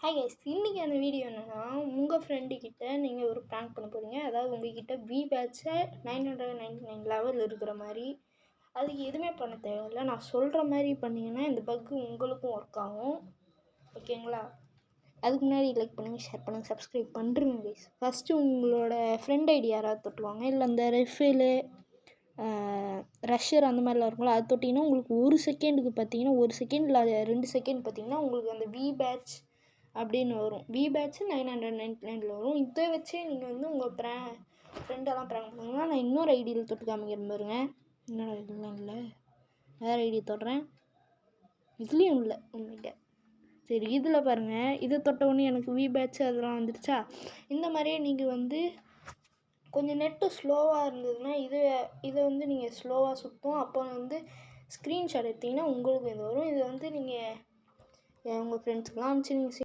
Hi guys, இன்றைக்கி அந்த video என்னென்னா, உங்கள் ஃப்ரெண்டுக்கிட்ட நீங்கள் ஒரு ப்ராங்க் பண்ண போகிறீங்க. அதாவது உங்கள்கிட்ட வி பேட்சை 999 லெவல் இருக்கிற மாதிரி. அதுக்கு எதுவுமே பண்ண தேவையில்லை. நான் சொல்கிற மாதிரி பண்ணிங்கன்னா இந்த பக்கு உங்களுக்கும் ஒர்க் ஆகும். ஓகேங்களா? அதுக்கு முன்னாடி லைக் பண்ணுங்கள், ஷேர் பண்ணுங்கள், சப்ஸ்கிரைப் பண்ணுறீங்க கைஸ். ஃபஸ்ட்டு உங்களோட ஃப்ரெண்ட் ஐடி யாராவது தொட்டுவாங்க, இல்லை இந்த ரெஃபிலு ரஷ்ஷர் அந்த மாதிரிலாம் இருக்கும்ல, அது தொட்டிங்கன்னா உங்களுக்கு 1 செகண்டுக்கு பார்த்தீங்கன்னா 1 செகண்ட் இல்லை 2 செகண்ட் பார்த்தீங்கன்னா உங்களுக்கு அந்த வி பேட்ச் அப்படின்னு வரும். வி பேட்ச் 999 வரும். இதை வச்சே நீங்கள் வந்து உங்கள் ஃப்ரெண்டெல்லாம் ப்ராங்க் பண்ணுங்கன்னா, நான் இன்னொரு ஐடியில் தொட்டு காமிக்கிறேன் பாருங்க. இன்னொரு ஐடியெலாம் இல்லை, வேறு ஐடி தொடுறேன். இதுலேயும் இல்லை உண்மையிட்ட. சரி, இதில் பாருங்கள். இதை தொட்டவுடனே எனக்கு வி பேட்ச் அதெல்லாம் வந்துடுச்சா. இந்த மாதிரியே நீங்கள் வந்து கொஞ்சம் நெட்டு ஸ்லோவாக இருந்ததுன்னா இதை வந்து நீங்கள் ஸ்லோவாக சுற்றும். அப்போ வந்து ஸ்க்ரீன்ஷாட் எடுத்திங்கன்னா உங்களுக்கு இது வரும். இதை வந்து நீங்கள் உங்கள் ஃப்ரெண்ட்ஸுக்கெலாம் அனுப்பிச்சு நீங்கள்